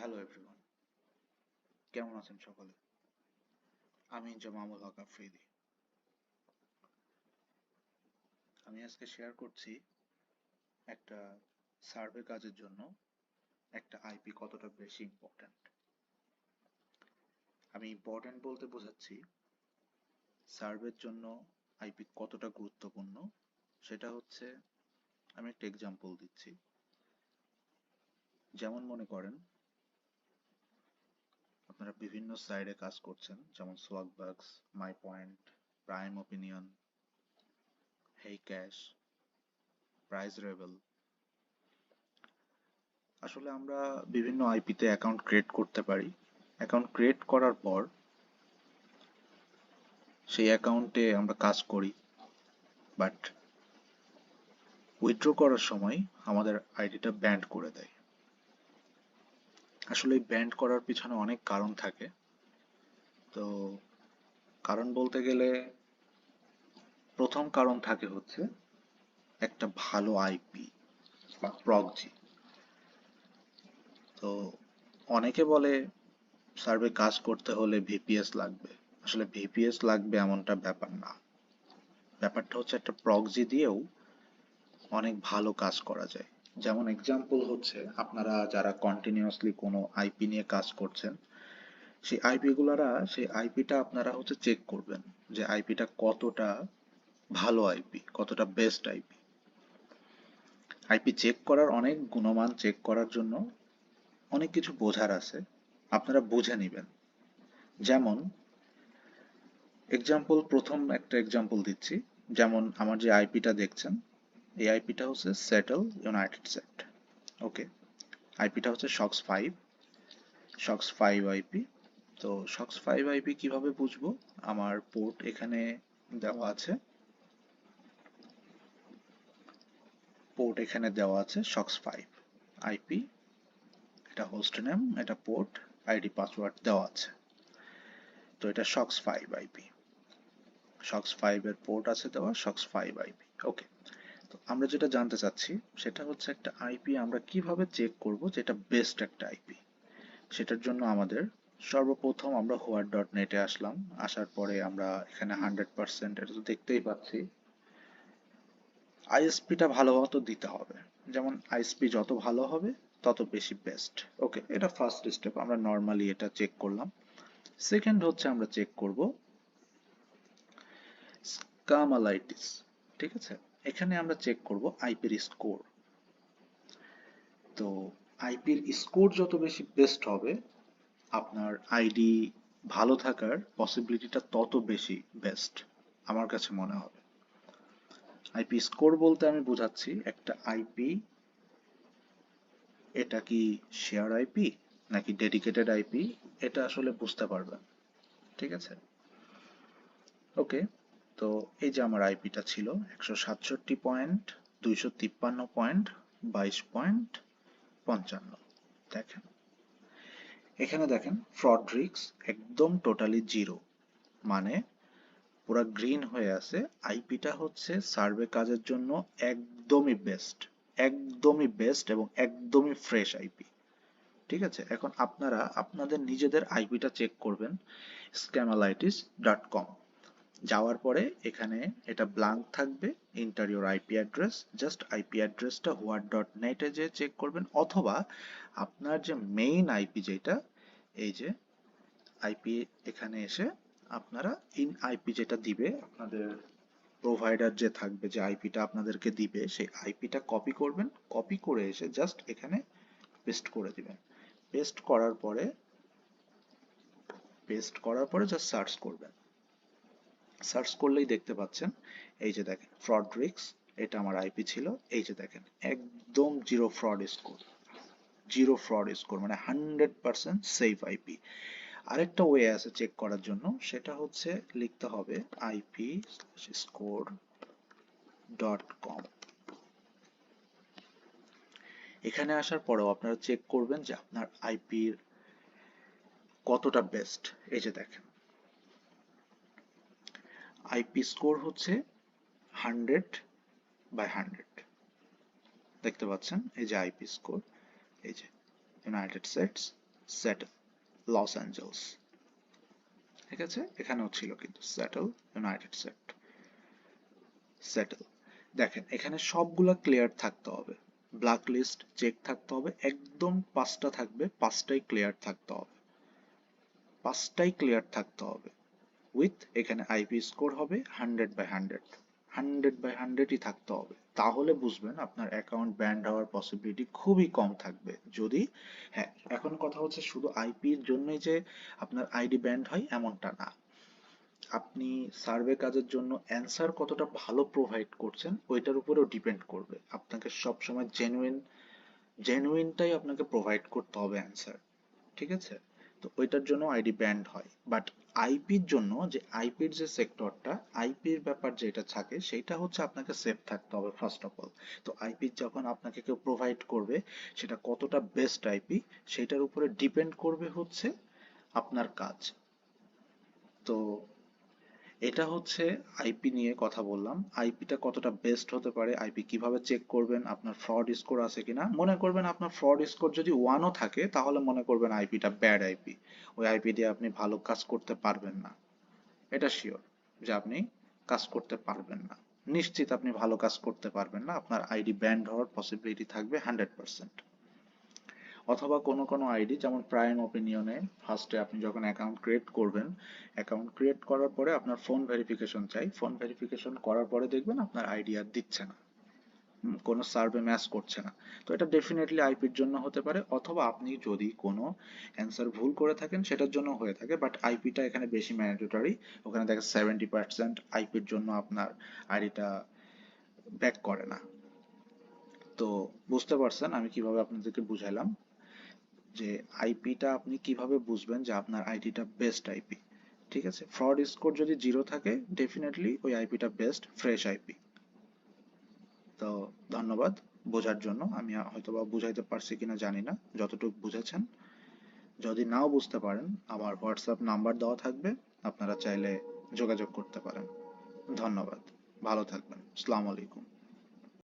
Hello everyone, কেমন আছেন সকলে? আমি জামামুল হক আফ্রিদি। আমি আজকে শেয়ার করছি একটা সার্ভে কাজের জন্য একটা আইপি কতটা বেশি ইম্পর্ট্যান্ট। আমি ইম্পর্ট্যান্ট বলতে বোঝাচ্ছি সার্ভের জন্য আইপি কতটা গুরুত্বপূর্ণ। সেটা হচ্ছে, আমি একটা এক্সাম্পল দিচ্ছি। যেমন মনে করেন আপনারা বিভিন্ন সাইডে কাজ করছেন, যেমন Swagbucks, my point, prime opinion, hey cash, prize rebel. আসলে আমরা বিভিন্ন আইপিতে অ্যাকাউন্ট ক্রিয়েট করতে পারি। অ্যাকাউন্ট ক্রিয়েট করার পর সেই অ্যাকাউন্টে আমরা কাজ করি, বাট উইথড্র করার সময় আমাদের আইডিটা ব্যান্ড করে দেয়। আসলে এই ব্যান্ড করার পিছনে অনেক কারণ থাকে। তো কারণ বলতে গেলে প্রথম কারণ থাকে হচ্ছে একটা ভালো আইপি বা প্রক্সি। তো অনেকে বলে সার্ভে কাজ করতে হলে ভিপিএস লাগবে। আসলে ভিপিএস লাগবে এমনটা ব্যাপার না। ব্যাপারটা হচ্ছে একটা প্রক্সি দিয়েও অনেক ভালো কাজ করা যায়। যেমন এক্সাম্পল হচ্ছে, আপনারা যারা কন্টিনিউয়াসলি কোনো আইপি নিয়ে কাজ করছেন, সেই আইপিটা আপনারা হচ্ছে চেক করবেন যে আইপিটা কতটা ভালো আইপি, কতটা বেস্ট আইপি। আইপি চেক করার অনেক গুণমান চেক করার জন্য অনেক কিছু বোঝার আছে, আপনারা বুঝে নেবেন। যেমন প্রথম একটা এক্সাম্পল দিচ্ছি। যেমন আমার যে আইপিটা দেখছেন, এই আইপিটা হচ্ছে সেটল ইউনাইটেড সেট। ওকে, আইপিটা হচ্ছে শক্স 5 আইপি। তো শক্স 5 আইপি কিভাবে বুঝবো? আমার পোর্ট এখানে দেওয়া আছে শক্স 5 আইপি। এটা হোস্ট নেম, এটা পোর্ট, আইডি পাসওয়ার্ড দেওয়া আছে। তো এটা শক্স 5 আইপি, শক্স 5 এর পোর্ট আছে দেওয়া, শক্স 5 আইপি। ওকে, তো আমরা যেটা জানতে চাচ্ছি সেটা হচ্ছে একটা আইপি আমরা কিভাবে চেক করব যেটা বেস্ট একটা আইপি। সেটার জন্য আমাদের সর্বপ্রথম আমরা হোয়াট.নেটে আসলাম। আসার পরে আমরা এখানে 100%, এটা তো দেখতেই পাচ্ছি, আইএসপিটা ভালো মতো দিতে হবে। যেমন আইএসপি যত ভালো হবে তত বেশি বেস্ট। ওকে, এটা ফার্স্ট স্টেপ, আমরা নর্মালি এটা চেক করলাম। সেকেন্ড হচ্ছে আমরা চেক করব স্কামালাইটিস। ঠিক আছে, এখানে আমরা চেক করব আইপির স্কোর। তো আইপির স্কোর যত বেশি বেস্ট হবে, আপনার আইডি ভালো থাকার পসিবিলিটিটা তত বেশি বেস্ট আমার কাছে মনে হবে। আইপি স্কোর বলতে আমি বোঝাচ্ছি একটা আইপি, এটা কি শেয়ার আইপি নাকি ডেডিকেটেড আইপি, এটা আসলে বুঝতে পারবেন। ঠিক আছে, ওকে। তো এই যে আমার আইপিটা ছিল 167.253.22.55। দেখেন, এখানে দেখেন ফ্রড রিস্ক একদম টোটালি জিরো, মানে পুরা গ্রিন হয়ে আছে। আইপিটা হচ্ছে সার্ভে কাজের জন্য একদমই বেস্ট এবং একদমই ফ্রেশ আইপি। ঠিক আছে, এখন আপনারা আপনাদের নিজেদের আইপিটা চেক করবেন scamalytis.com। যাওয়ার পরে এখানে এটা ব্ল্যাঙ্ক থাকবে, inter your IP address. Just IP অ্যাড্রেসটা হোয়াট.নেটে যে চেক করবেন, অথবা আপনার যে মেইন আইপি যেটা, এই যে আইপি, এখানে এসে আপনারা ইন আইপি যেটা দিবে আপনাদের প্রোভাইডার, যে থাকবে, যে আইপিটা আপনাদেরকে দিবে, সেই আইপিটা কপি করবেন। কপি করে এসে জাস্ট এখানে পেস্ট করে দিবেন। পেস্ট করার পরে জাস্ট সার্চ করবেন। সার্চ করলেই দেখতে পাচ্ছেন, এই যে দেখেন ফ্রড রিস্ক, এটা আমার আইপি ছিল। এই যে দেখেন একদম জিরো ফ্রড স্কোর, মানে 100% সেফ আইপি। আরেকটা ওয়ে আছে চেক করার জন্য, সেটা হচ্ছে লিখতে হবে ip/score.com। এখানে আসার পরেও আপনারা চেক করবেন যে আপনার আইপির কতটা বেস্ট। এই যে দেখেন আইপি স্কোর হচ্ছে 100/100। দেখতে পাচ্ছেন এই যে আইপি স্কোর, এই যে United States settle Los Angeles আছে, এখানেও ছিল কিন্তু সেটেল ইউনাইটেড স্টেট, সেটেল। দেখেন এখানে সবগুলা ক্লিয়ার থাকতে হবে, ব্ল্যাক লিস্ট চেক থাকতে হবে, একদম পাঁচটা থাকবে, পাঁচটাই ক্লিয়ার থাকতে হবে, পাঁচটাই ক্লিয়ার থাকতে হবে। উইথ এখানে আইপি স্কোর হবে 100/100, 100/100ই থাকতে হবে, তাহলে বুঝবেন আপনার অ্যাকাউন্ট ব্যান্ড হওয়ার পসিবিলিটি খুবই কম থাকবে। যদি, হ্যাঁ এখন কথা হচ্ছে শুধু আইপির জন্যই যে আপনার আইডি ব্যান্ড হয় এমনটা না, আপনি সার্ভে কাজের জন্য অ্যান্সার কতটা ভালো প্রোভাইড করছেন ওইটার উপরেও ডিপেন্ড করবে। আপনাকে সবসময় জেনুইনটাই আপনাকে প্রোভাইড করতে হবে অ্যান্সার, ঠিক আছে, তো ওইটার জন্য আইডি ব্যান্ড হয়। বাট আইপির জন্য যে আইপির যে সেক্টরটা, আইপির ব্যাপার যেটা থাকে সেটা হচ্ছে আপনাকে সেফ থাকতে হবে ফার্স্ট অফ অল। তো আইপি যখন আপনাকে কেউ প্রোভাইড করবে সেটা কতটা বেস্ট আইপি সেটার উপরে ডিপেন্ড করবে হচ্ছে আপনার কাজ। তো এটা হচ্ছে আইপি নিয়ে কথা বললাম, আইপিটা কতটা বেস্ট হতে পারে, আইপি কিভাবে চেক করবেন, আপনার ফ্রড স্কোর আছে কিনা। মনে করবেন আপনার ফ্রড স্কোর যদি 1ও থাকে তাহলে মনে করবেন আইপিটা ব্যাড আইপি, ওই আইপি দিয়ে আপনি ভালো কাজ করতে পারবেন না, এটা শিওর যে আপনি কাজ করতে পারবেন না, নিশ্চিত আপনি ভালো কাজ করতে পারবেন না, আপনার আইডি ব্যান্ড হওয়ার পসিবিলিটি থাকবে 100%। অথবা কোনো কোনো আইডি যেমন প্রাইম ওপিনিয়নে ফার্স্টে আপনি যখন অ্যাকাউন্ট ক্রিয়েট করবেন, অ্যাকাউন্ট ক্রিয়েট করার পরে আপনার ফোন ভেরিফিকেশন চাই, ফোন ভেরিফিকেশন করার পরে দেখবেন আপনার আইডি আর দিচ্ছে না, কোনো সার্ভে ম্যাচ করছে না। তো এটা ডেফিনেটলি আইপির জন্য হতে পারে, অথবা আপনি যদি কোনো অ্যান্সার ভুল করে থাকেন সেটার জন্য হয়ে থাকে, বাট আইপিটা এখানে বেশি ম্যান্ডেটরি, ওখানে দেখে 70% আইপির জন্য আপনার আইডিটা ব্যাক করে না। তো বুঝতে পারছেন আমি কিভাবে আপনাদেরকে বুঝাইলাম যে আইপিটা আপনি কিভাবে বুঝবেন যে আপনার আইডিটা বেস্ট আইপি, ঠিক আছে। ফ্রড স্কোর যদি 0 থাকে ডেফিনেটলি ওই আইপিটা বেস্ট ফ্রেশ আইপি। তো ধন্যবাদ বোঝার জন্য, আমি হয়তোবা বুঝাইতে পারছি কিনা জানি না, যতটুকু বুঝেছেন। যদি নাও বুঝতে পারেন আমার হোয়াটসঅ্যাপ নাম্বার দেওয়া থাকবে, আপনারা চাইলে যোগাযোগ করতে পারেন। ধন্যবাদ, ভালো থাকবেন, আসসালামু আলাইকুম।